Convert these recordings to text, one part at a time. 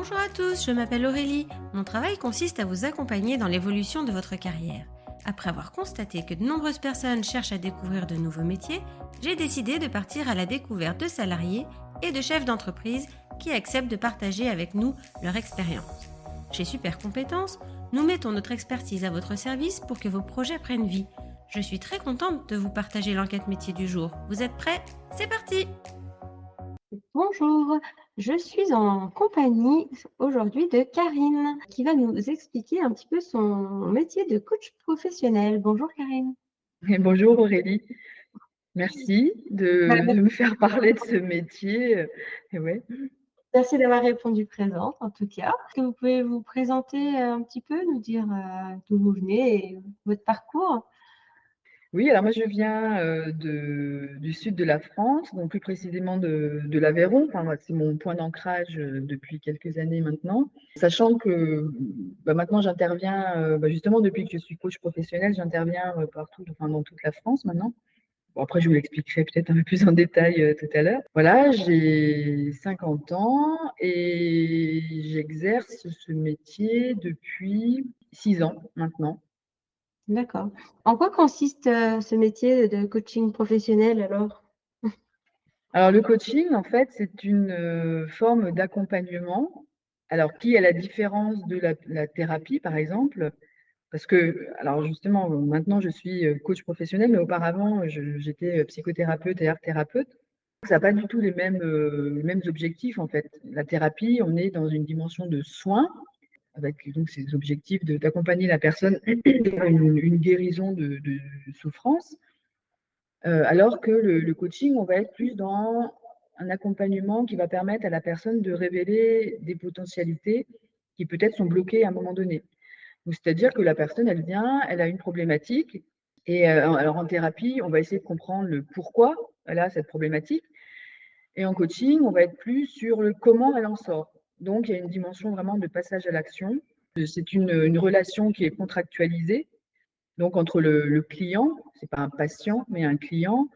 Bonjour à tous, je m'appelle Aurélie. Mon travail consiste à vous accompagner dans l'évolution de votre carrière. Après avoir constaté que de nombreuses personnes cherchent à découvrir de nouveaux métiers, j'ai décidé de partir à la découverte de salariés et de chefs d'entreprise qui acceptent de partager avec nous leur expérience. Chez Super Compétences, nous mettons notre expertise à votre service pour que vos projets prennent vie. Je suis très contente de vous partager l'enquête métier du jour. Vous êtes prêts? C'est parti! Bonjour, je suis en compagnie aujourd'hui de Karine qui va nous expliquer un petit peu son métier de coach professionnel. Bonjour Karine. Et bonjour Aurélie, merci Bah, de me faire parler de ce métier. Et ouais. Merci d'avoir répondu présente en tout cas. Est-ce que vous pouvez vous présenter un petit peu, nous dire d'où vous venez et votre parcours? Oui, alors moi je viens du sud de la France, donc plus précisément de l'Aveyron. Enfin, moi, c'est mon point d'ancrage depuis quelques années maintenant. Sachant que maintenant j'interviens, justement depuis que je suis coach professionnel, j'interviens partout, enfin, dans toute la France maintenant. Bon, après, je vous l'expliquerai peut-être un peu plus en détail tout à l'heure. Voilà, j'ai 50 ans et j'exerce ce métier depuis 6 ans maintenant. D'accord. En quoi consiste ce métier de coaching professionnel alors? Alors, le coaching, en fait, c'est une forme d'accompagnement. Alors, qui, à la différence de la thérapie, par exemple, parce que, alors justement, maintenant, je suis coach professionnel, mais auparavant, j'étais psychothérapeute et art-thérapeute. Ça n'a pas du tout les mêmes objectifs, en fait. La thérapie, on est dans une dimension de soins, avec donc ces objectifs d'accompagner la personne vers une guérison de souffrance, alors que le coaching, on va être plus dans un accompagnement qui va permettre à la personne de révéler des potentialités qui peut-être sont bloquées à un moment donné. Donc, c'est-à-dire que la personne, elle vient, elle a une problématique, et alors en thérapie, on va essayer de comprendre le pourquoi elle a cette problématique. Et en coaching, on va être plus sur le comment elle en sort. Donc, il y a une dimension vraiment de passage à l'action. C'est une relation qui est contractualisée. Donc, entre le client, c'est pas un patient, mais un client,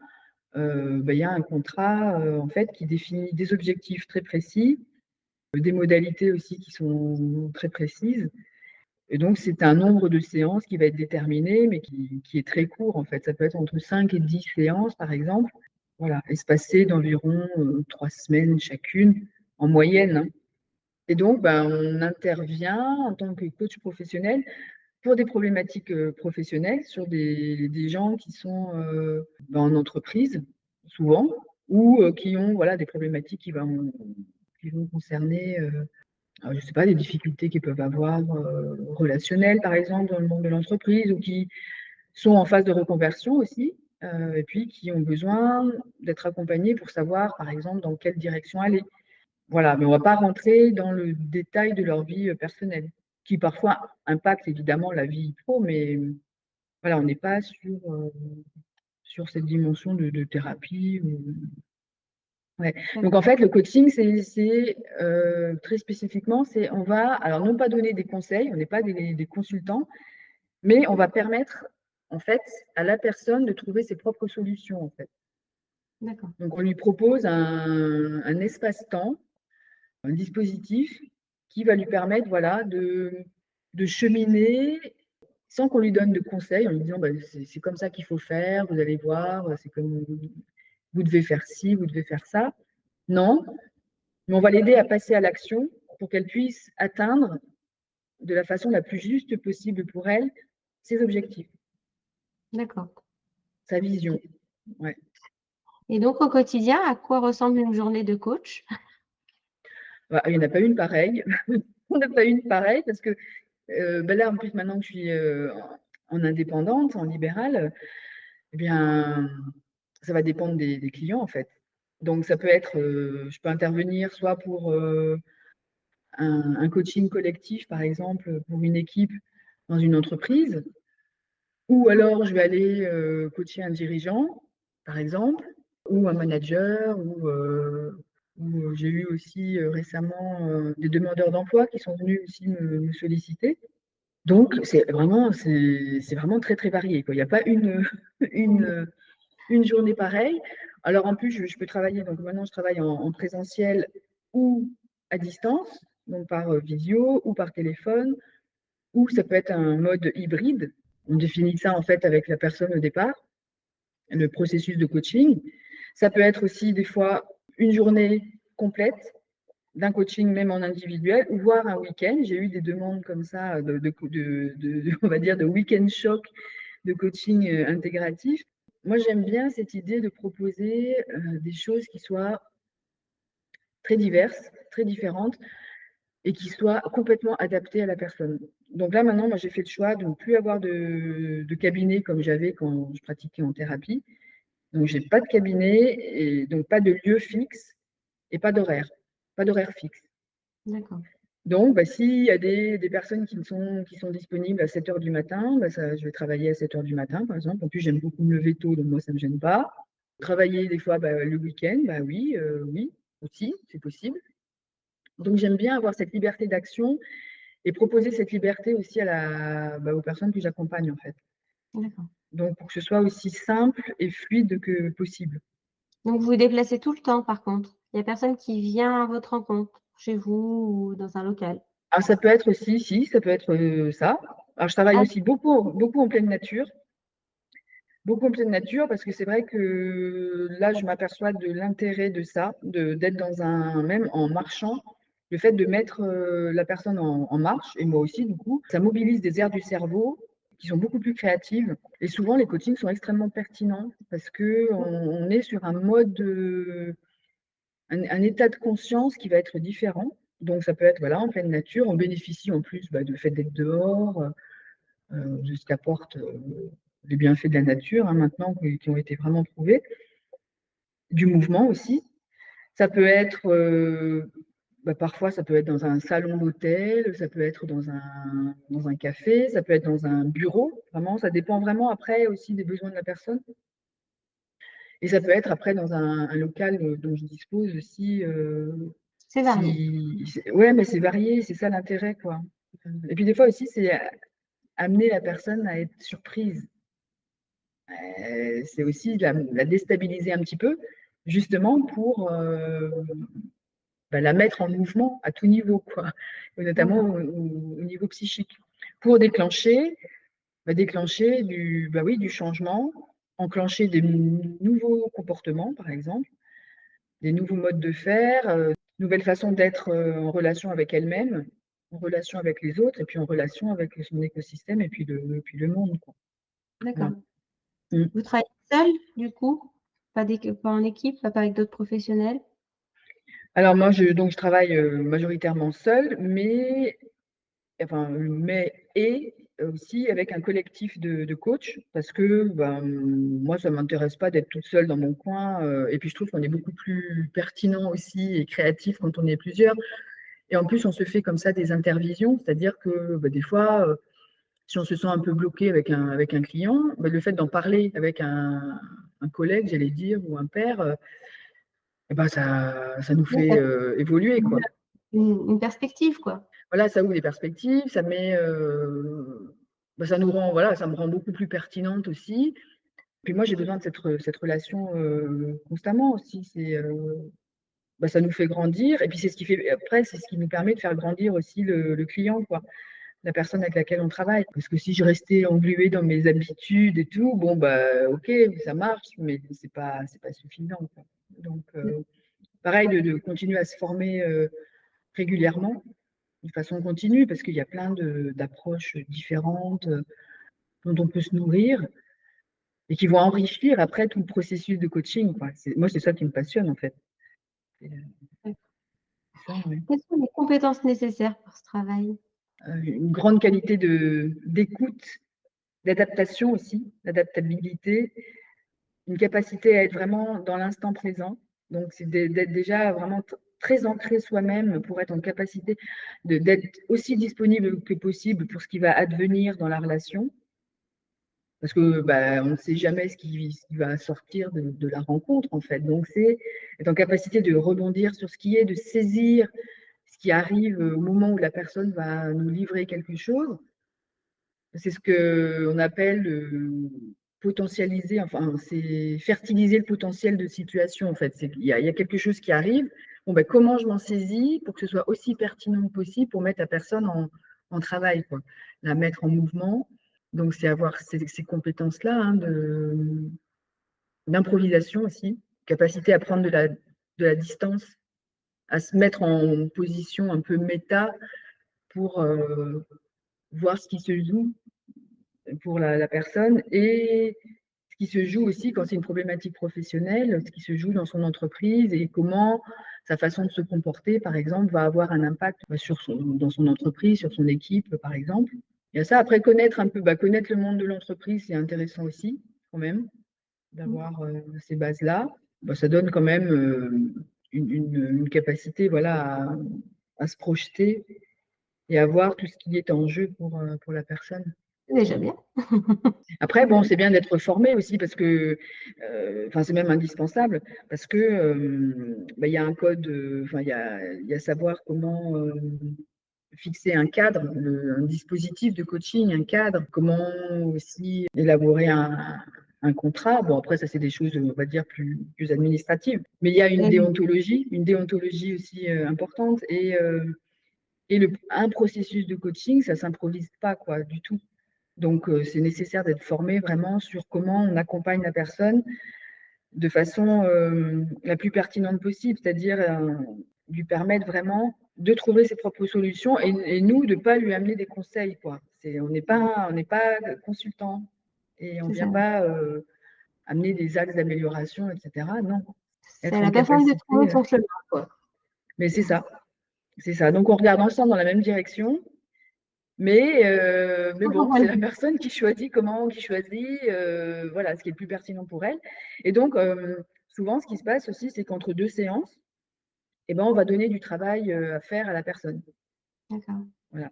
il y a un contrat en fait qui définit des objectifs très précis, des modalités aussi qui sont très précises. Et donc, c'est un nombre de séances qui va être déterminé, mais qui est très court en fait. Ça peut être entre 5 et 10 séances, par exemple. Voilà, espacées d'environ 3 semaines chacune, en moyenne, hein. Et donc, on intervient en tant que coach professionnel pour des problématiques professionnelles sur des gens qui sont en entreprise, souvent, ou qui ont voilà, des problématiques qui vont concerner, je ne sais pas, des difficultés qu'ils peuvent avoir relationnelles, par exemple, dans le monde de l'entreprise, ou qui sont en phase de reconversion aussi, et puis qui ont besoin d'être accompagnés pour savoir, par exemple, dans quelle direction aller. Voilà, mais on ne va pas rentrer dans le détail de leur vie personnelle, qui parfois impacte évidemment la vie pro, mais voilà, on n'est pas sur cette dimension de thérapie. Ouais. Donc en fait, le coaching, c'est très spécifiquement, c'est on va, alors non pas donner des conseils, on n'est pas des consultants, mais on va permettre en fait à la personne de trouver ses propres solutions en fait. D'accord. Donc on lui propose un espace-temps, un dispositif qui va lui permettre voilà, de cheminer sans qu'on lui donne de conseils en lui disant c'est comme ça qu'il faut faire, vous allez voir, c'est comme vous devez faire ci, vous devez faire ça. Non, mais on va l'aider à passer à l'action pour qu'elle puisse atteindre de la façon la plus juste possible pour elle ses objectifs, D'accord. sa vision. Ouais. Et donc au quotidien, à quoi ressemble une journée de coach? Il n'y en a pas une pareille. On n'a pas une pareille parce que là, en plus, maintenant que je suis en indépendante, en libérale, eh bien, ça va dépendre des clients, en fait. Donc, ça peut être, je peux intervenir soit pour un coaching collectif, par exemple, pour une équipe dans une entreprise, ou alors je vais aller coacher un dirigeant, par exemple, ou un manager, ou j'ai eu aussi récemment des demandeurs d'emploi qui sont venus aussi me solliciter. Donc, c'est vraiment très, très varié, quoi. Il n'y a pas une, une journée pareille. Alors, en plus, je peux travailler, donc maintenant, je travaille en présentiel ou à distance. donc par visio ou par téléphone, ou ça peut être un mode hybride. On définit ça en fait avec la personne au départ, le processus de coaching. Ça peut être aussi des fois une journée complète d'un coaching même en individuel, ou voire un week-end. J'ai eu des demandes comme ça, on va dire, de week-end choc de coaching intégratif. Moi, j'aime bien cette idée de proposer des choses qui soient très diverses, très différentes, et qui soient complètement adaptées à la personne. Donc là, maintenant, moi, j'ai fait le choix de ne plus avoir de cabinet comme j'avais quand je pratiquais en thérapie. Donc, j'ai pas de cabinet, et donc pas de lieu fixe et pas d'horaire fixe. D'accord. Donc, bah, s'il y a des personnes qui sont disponibles à 7 heures du matin, bah, je vais travailler à 7 heures du matin, par exemple. En plus, j'aime beaucoup me lever tôt, donc moi, ça ne me gêne pas. Travailler des fois bah, le week-end, bah, oui, oui, aussi, c'est possible. Donc, j'aime bien avoir cette liberté d'action et proposer cette liberté aussi aux personnes que j'accompagne, en fait. D'accord. Donc, pour que ce soit aussi simple et fluide que possible. Donc vous vous déplacez tout le temps par contre? Il y a personne qui vient à votre rencontre, chez vous ou dans un local? Alors, ça peut être aussi, si, ça peut être ça. Alors, je travaille Ah, aussi beaucoup, beaucoup en pleine nature. Beaucoup en pleine nature, parce que c'est vrai que là, je m'aperçois de l'intérêt de ça, d'être même en marchant, le fait de mettre la personne en marche, et moi aussi, du coup, ça mobilise des aires du cerveau qui sont beaucoup plus créatives. Et souvent, les coachings sont extrêmement pertinents parce qu'on est sur un mode, un état de conscience qui va être différent. Donc, ça peut être voilà, en pleine nature. On bénéficie en plus du fait d'être dehors, de ce qu'apporte les bienfaits de la nature, hein, maintenant, qui ont été vraiment prouvés. Du mouvement aussi. Ça peut être, parfois, ça peut être dans un salon d'hôtel, ça peut être dans un café, ça peut être dans un bureau. Vraiment, ça dépend vraiment après aussi des besoins de la personne. Et ça peut être après dans un local dont je dispose aussi. c'est varié. Ouais, mais c'est varié, c'est ça l'intérêt, quoi. Et puis des fois aussi, c'est amener la personne à être surprise. C'est aussi la déstabiliser un petit peu, justement pour la mettre en mouvement à tout niveau, quoi, et notamment D'accord. au niveau psychique, pour déclencher du changement, enclencher des nouveaux comportements, par exemple, des nouveaux modes de faire, nouvelles façons d'être en relation avec elle-même, en relation avec les autres, et puis en relation avec son écosystème, et puis le monde, quoi. D'accord. Voilà. Mm. Vous travaillez seul du coup? Pas en équipe, pas avec d'autres professionnels? Alors moi, je travaille majoritairement seule, et aussi avec un collectif de coachs, parce que moi, ça ne m'intéresse pas d'être toute seule dans mon coin. Et puis je trouve qu'on est beaucoup plus pertinent aussi et créatif quand on est plusieurs. Et en plus, on se fait comme ça des intervisions, c'est-à-dire que des fois, si on se sent un peu bloqué avec un client, le fait d'en parler avec un collègue, j'allais dire, ou un père, ça nous Ouais, fait ça évoluer, quoi. une perspective quoi. Voilà, ça ouvre des perspectives, ça nous rend, voilà, ça me rend beaucoup plus pertinente aussi. Puis moi, j'ai besoin de cette relation constamment aussi. Ça nous fait grandir. Et puis c'est ce qui fait, après, c'est ce qui nous permet de faire grandir aussi le client, quoi, la personne avec laquelle on travaille. Parce que si je restais engluée dans mes habitudes et tout, bon, ok, ça marche, mais c'est pas suffisant, quoi. Donc, pareil, de continuer à se former régulièrement, de façon continue, parce qu'il y a plein d'approches différentes dont on peut se nourrir et qui vont enrichir après tout le processus de coaching, quoi. Moi, c'est ça qui me passionne, en fait. C'est ça, ouais. Quelles sont les compétences nécessaires pour ce travail? Une grande qualité d'écoute, d'adaptation aussi, d'adaptabilité, une capacité à être vraiment dans l'instant présent. Donc, c'est d'être déjà vraiment très ancré soi-même pour être en capacité d'être aussi disponible que possible pour ce qui va advenir dans la relation. Parce que on ne sait jamais ce qui va sortir de la rencontre, en fait. Donc, c'est être en capacité de rebondir sur ce qui est, de saisir ce qui arrive au moment où la personne va nous livrer quelque chose. C'est ce qu'on appelle potentialiser, enfin, c'est fertiliser le potentiel de situation, en fait. Il y a quelque chose qui arrive, bon, ben, comment je m'en saisis pour que ce soit aussi pertinent que possible pour mettre la personne en travail, quoi, la mettre en mouvement. Donc, c'est avoir ces compétences-là, hein, d'improvisation aussi, capacité à prendre de la distance, à se mettre en position un peu méta pour voir ce qui se joue pour la personne et ce qui se joue aussi quand c'est une problématique professionnelle, ce qui se joue dans son entreprise et comment sa façon de se comporter, par exemple, va avoir un impact dans son entreprise, sur son équipe, par exemple. Il y a ça. Après, connaître un peu, connaître le monde de l'entreprise, c'est intéressant aussi, quand même, d'avoir ces bases-là. Ça donne quand même une capacité, voilà, à se projeter et à voir tout ce qui est en jeu pour la personne. C'est déjà bien. Après, bon, c'est bien d'être formé aussi parce que, c'est même indispensable parce que il y a un code, il y a savoir comment fixer un cadre, un dispositif de coaching, un cadre, comment aussi élaborer un contrat. Bon, après, ça, c'est des choses, on va dire, plus administratives. Mais il y a une déontologie aussi importante et un processus de coaching, ça s'improvise pas, quoi, du tout. Donc, c'est nécessaire d'être formé vraiment sur comment on accompagne la personne de façon la plus pertinente possible, c'est-à-dire lui permettre vraiment de trouver ses propres solutions et nous, de ne pas lui amener des conseils, quoi. On n'est pas consultant et on ne vient pas amener des axes d'amélioration, etc. Non, C'est à être en la personne de trouver capacité. son chemin, quoi. Mais c'est ça, c'est ça. Donc, on regarde ensemble dans la même direction. Mais bon, c'est la personne qui choisit voilà, ce qui est le plus pertinent pour elle. Et donc, souvent, ce qui se passe aussi, c'est qu'entre 2 séances, on va donner du travail à faire à la personne. D'accord. Voilà.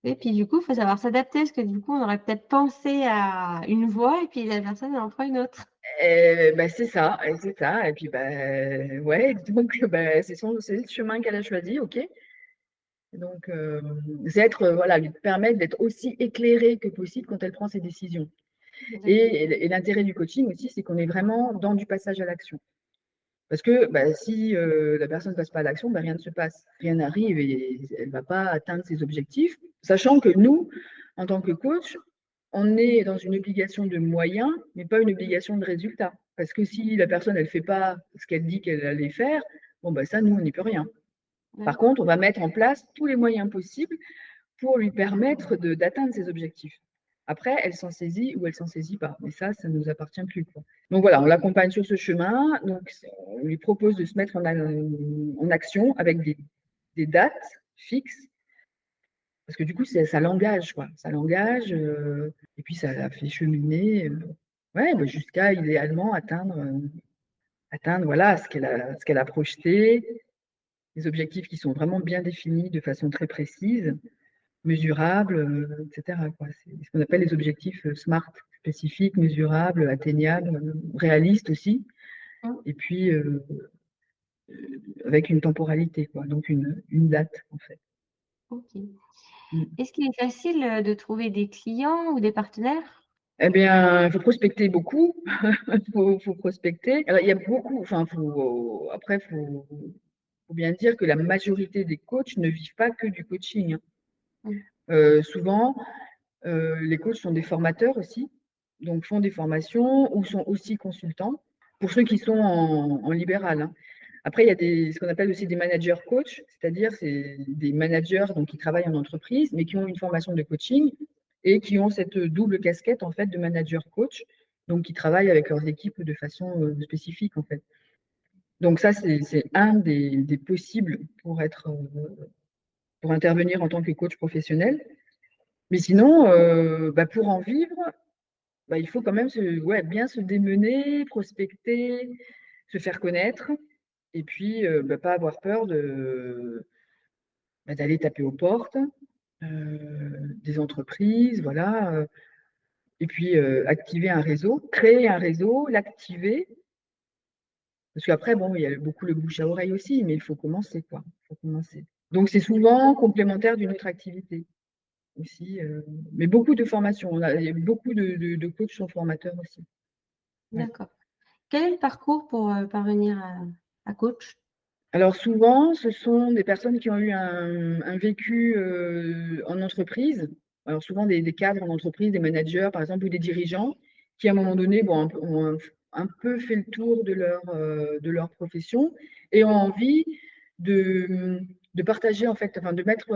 Et puis du coup, il faut savoir s'adapter parce que du coup, on aurait peut-être pensé à une voie et puis la personne, elle en prend une autre. C'est ça, c'est ça. Et puis, ouais, donc, c'est le chemin qu'elle a choisi, OK. Donc, voilà, lui permettre d'être aussi éclairée que possible quand elle prend ses décisions. Et l'intérêt du coaching aussi, c'est qu'on est vraiment dans du passage à l'action. Parce que si la personne ne passe pas à l'action, rien ne se passe. Rien n'arrive et elle ne va pas atteindre ses objectifs. Sachant que nous, en tant que coach, on est dans une obligation de moyens, mais pas une obligation de résultat. Parce que si la personne, elle ne fait pas ce qu'elle dit qu'elle allait faire, ça, nous, on n'y peut rien. Par contre, on va mettre en place tous les moyens possibles pour lui permettre d'atteindre ses objectifs. Après, elle s'en saisit ou elle s'en saisit pas. Mais ça ne nous appartient plus, quoi. Donc voilà, on l'accompagne sur ce chemin. Donc, on lui propose de se mettre en action avec des dates fixes. Parce que du coup, ça l'engage, quoi. Ça l'engage et puis ça la fait cheminer jusqu'à idéalement atteindre voilà, ce qu'elle a projeté, des objectifs qui sont vraiment bien définis de façon très précise, mesurables, etc., quoi. C'est ce qu'on appelle les objectifs SMART, spécifiques, mesurables, atteignables, réalistes aussi, et puis avec une temporalité, quoi, donc une date, en fait. OK. Est-ce qu'il est facile, de trouver des clients ou des partenaires? Eh bien, il faut prospecter beaucoup. Faut prospecter. Alors, il y a beaucoup, après, faut bien dire que la majorité des coachs ne vivent pas que du coaching, hein. Souvent, les coachs sont des formateurs aussi, donc font des formations ou sont aussi consultants, pour ceux qui sont en libéral, hein. Après, il y a ce qu'on appelle aussi des managers coach, c'est-à-dire c'est des managers donc, qui travaillent en entreprise, mais qui ont une formation de coaching et qui ont cette double casquette en fait de manager coach, donc qui travaillent avec leurs équipes de façon spécifique en fait. Donc ça, c'est un des possibles pour intervenir en tant que coach professionnel. Mais sinon, pour en vivre, il faut quand même bien se démener, prospecter, se faire connaître et puis pas avoir peur d'aller taper aux portes des entreprises, voilà. Et puis activer un réseau, créer un réseau, l'activer. Parce qu'après, il y a beaucoup le bouche à oreille aussi, mais il faut commencer, quoi. Il faut commencer. Donc, c'est souvent complémentaire d'une autre activité aussi. Mais beaucoup de formations. Il y a beaucoup de coachs sont formateurs aussi. Ouais. D'accord. Quel est le parcours pour, parvenir à coach? Alors souvent, ce sont des personnes qui ont eu un vécu en entreprise. Alors souvent des cadres en entreprise, des managers par exemple ou des dirigeants qui à un moment donné bon, ont un peu fait le tour de leur profession et ont envie de, de partager en fait, enfin de mettre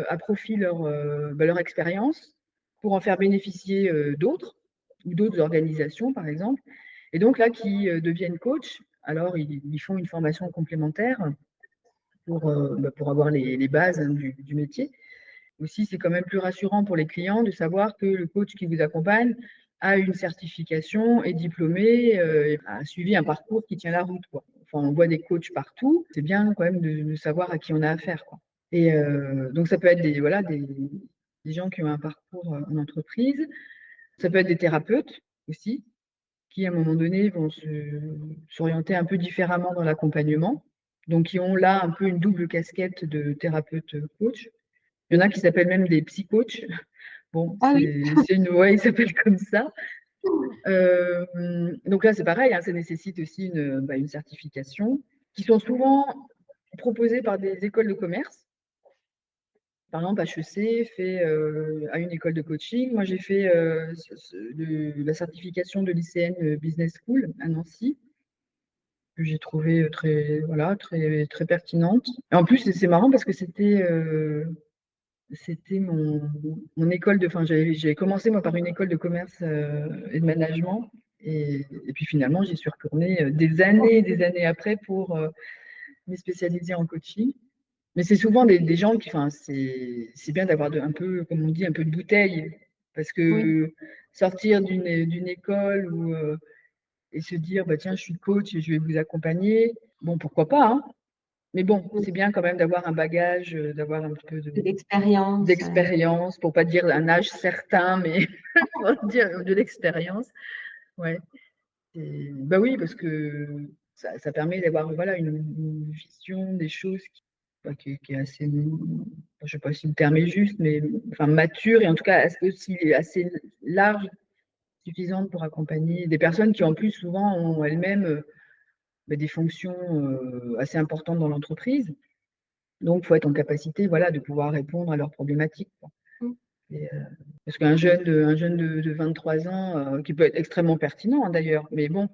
à profit leur expérience pour en faire bénéficier d'autres ou d'autres organisations par exemple. Et donc là, qui deviennent coach, alors ils font une formation complémentaire pour avoir les bases hein, du métier. Aussi, c'est quand même plus rassurant pour les clients de savoir que le coach qui vous accompagne a une certification, est diplômé, a suivi un parcours qui tient la route, quoi. Enfin, on voit des coachs partout, c'est bien quand même de savoir à qui on a affaire, quoi. Et donc ça peut être voilà, des gens qui ont un parcours en entreprise, ça peut être des thérapeutes aussi, qui à un moment donné vont s'orienter un peu différemment dans l'accompagnement, donc qui ont là un peu une double casquette de thérapeute coach. Il y en a qui s'appellent même des psy-coachs. Bon, Ah oui. ouais, ils s'appellent comme ça. Donc là, c'est pareil, hein, ça nécessite aussi une certification, qui sont souvent proposées par des écoles de commerce. Par exemple, HEC fait à une école de coaching. Moi, j'ai fait la certification de lycéenne Business School à Nancy, que j'ai trouvé très, voilà, très, très pertinente. Et en plus, c'est marrant parce que c'était mon école de. Enfin, j'ai commencé moi par une école de commerce et de management. Et puis finalement, j'y suis retournée des années et des années après pour me spécialiser en coaching. Mais c'est souvent des gens qui, enfin, c'est bien d'avoir un peu, comme on dit, un peu de bouteille. Parce Oui. que sortir d'une école et se dire, bah, tiens, je suis coach et je vais vous accompagner, bon, pourquoi pas, hein. Mais bon, c'est bien quand même d'avoir un bagage, d'avoir un petit peu De l'expérience. d'expérience, pour pas dire un âge certain, mais pour dire de l'expérience. Ouais. Bah oui, parce que ça permet d'avoir voilà, une vision des choses bah, qui est assez, je ne sais pas si le terme est juste, mais enfin, mature et en tout cas aussi assez large, suffisante pour accompagner des personnes qui en plus souvent ont elles-mêmes bah, des fonctions assez importantes dans l'entreprise. Donc, il faut être en capacité voilà, de pouvoir répondre à leurs problématiques, quoi. Mm. Et, parce qu'un jeune de 23 ans, qui peut être extrêmement pertinent hein, d'ailleurs, mais bon,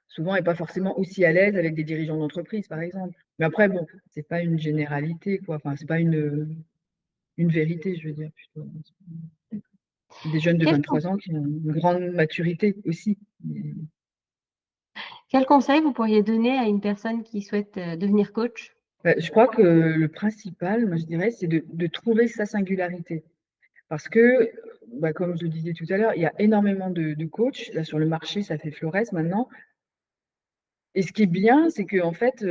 souvent n'est pas forcément aussi à l'aise avec des dirigeants d'entreprise, par exemple. Mais après, bon, c'est pas une généralité, quoi. Enfin, c'est pas une vérité, je veux dire, plutôt. Des jeunes de Quel, 23 ans qui ont une grande maturité aussi. quel conseil vous pourriez donner à une personne qui souhaite devenir coach? Bah, je crois que le principal, moi je dirais, c'est de trouver sa singularité. Parce que, bah, comme je le disais tout à l'heure, il y a énormément de coachs. Là, sur le marché, ça fait florès maintenant. Et ce qui est bien, c'est qu'en fait,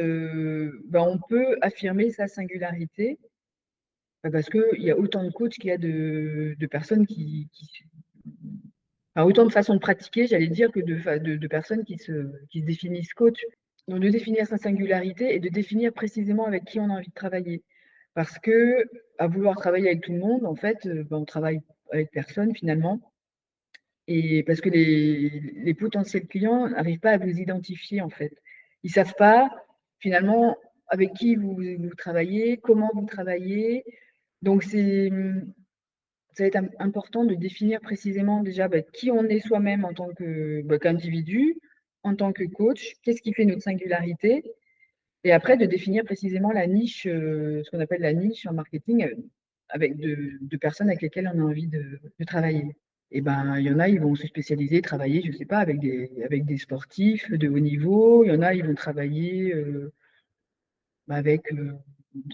bah, on peut affirmer sa singularité, bah, parce qu'il y a autant de coachs qu'il y a de personnes enfin, autant de façons de pratiquer, j'allais dire, que de personnes qui se définissent coach. Donc, de définir sa singularité et de définir précisément avec qui on a envie de travailler. Parce que, à vouloir travailler avec tout le monde, en fait, bah, on travaille avec personne finalement. Et parce que les potentiels clients n'arrivent pas à vous identifier, en fait. Ils ne savent pas, finalement, avec qui vous travaillez, comment vous travaillez. Donc, ça va être important de définir précisément déjà bah, qui on est soi-même en tant qu'individu, en tant que coach, qu'est-ce qui fait notre singularité, et après de définir précisément la niche, ce qu'on appelle la niche en marketing, avec de personnes avec lesquelles on a envie de travailler. Et ben, il y en a, ils vont se spécialiser, travailler, je ne sais pas, avec des sportifs de haut niveau. Il y en a, ils vont travailler avec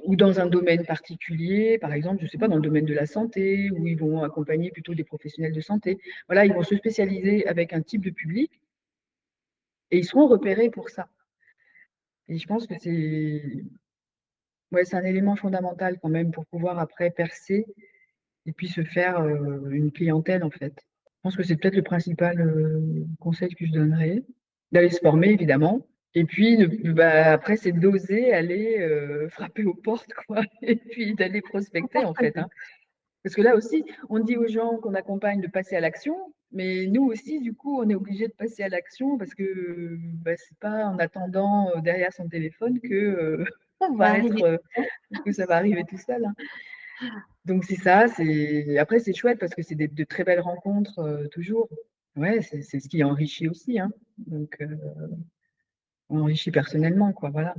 ou dans un domaine particulier, par exemple, je ne sais pas, dans le domaine de la santé, où ils vont accompagner plutôt des professionnels de santé. Voilà, ils vont se spécialiser avec un type de public et ils seront repérés pour ça. Et je pense que c'est un élément fondamental quand même pour pouvoir après percer et puis se faire une clientèle en fait. Je pense que c'est peut-être le principal conseil que je donnerais, d'aller se former évidemment. Et puis bah, après, c'est d'oser aller frapper aux portes, quoi, et puis d'aller prospecter en fait, hein. Parce que là aussi, on dit aux gens qu'on accompagne de passer à l'action, mais nous aussi, du coup, on est obligé de passer à l'action parce que bah, c'est pas en attendant derrière son téléphone que Ça va arriver. Parce que ça va arriver tout seul, hein. Donc c'est ça, après c'est chouette parce que c'est de très belles rencontres, toujours. Ouais, c'est ce qui enrichit aussi, hein. Donc on enrichit personnellement, quoi, voilà.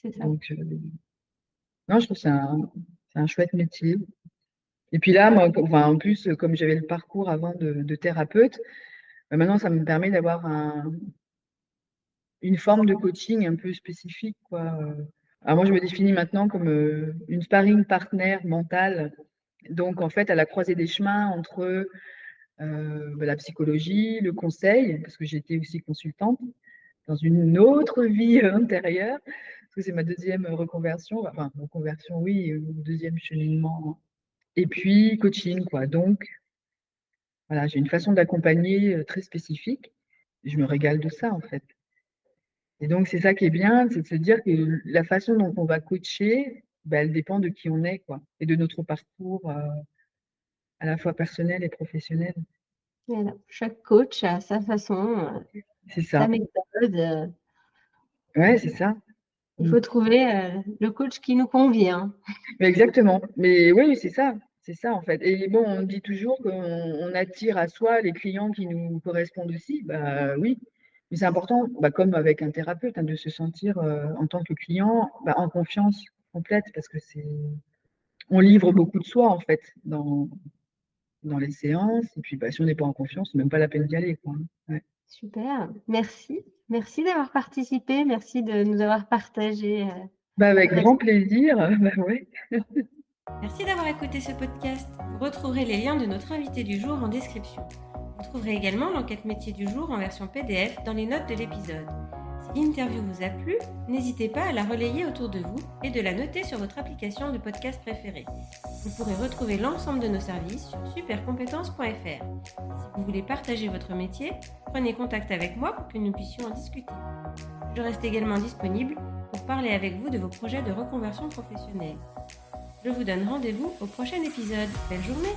C'est ça. Donc non, je trouve que c'est un chouette métier. Et puis là, moi, enfin, en plus, comme j'avais le parcours avant de thérapeute, maintenant ça me permet d'avoir une forme de coaching un peu spécifique, quoi. Alors moi, je me définis maintenant comme, une sparring partner mentale. Donc en fait, à la croisée des chemins entre, la psychologie, le conseil, parce que j'étais aussi consultante dans une autre vie, antérieure, parce que c'est ma 2e reconversion, enfin reconversion oui, 2e cheminement et puis coaching, quoi. Donc voilà, j'ai une façon d'accompagner, très spécifique. Je me régale de ça, en fait. Et donc c'est ça qui est bien, c'est de se dire que la façon dont on va coacher, bah, elle dépend de qui on est, quoi, et de notre parcours, à la fois personnel et professionnel. Voilà. Chaque coach a sa façon, C'est sa ça. méthode. Ouais, c'est ça. Il Mmh. faut trouver, le coach qui nous convient. Mais exactement. Mais oui, c'est ça, en fait. Et bon, on dit toujours qu'on attire à soi les clients qui nous correspondent aussi. Bah, oui, mais c'est important, bah, comme avec un thérapeute, hein, de se sentir, en tant que client, bah, en confiance complète parce que on livre beaucoup de soi, en fait, dans les séances et puis, bah, si on n'est pas en confiance, c'est même pas la peine d'y aller, quoi, hein. Ouais. Super, merci. Merci d'avoir participé, merci de nous avoir partagé, Bah, avec votre ex. grand plaisir, bah, ouais. Merci d'avoir écouté ce podcast. Vous retrouverez les liens de notre invité du jour en description. Vous trouverez également l'enquête métier du jour en version PDF dans les notes de l'épisode. Si l'interview vous a plu, n'hésitez pas à la relayer autour de vous et de la noter sur votre application de podcast préférée. Vous pourrez retrouver l'ensemble de nos services sur supercompétences.fr. Si vous voulez partager votre métier, prenez contact avec moi pour que nous puissions en discuter. Je reste également disponible pour parler avec vous de vos projets de reconversion professionnelle. Je vous donne rendez-vous au prochain épisode. Belle journée!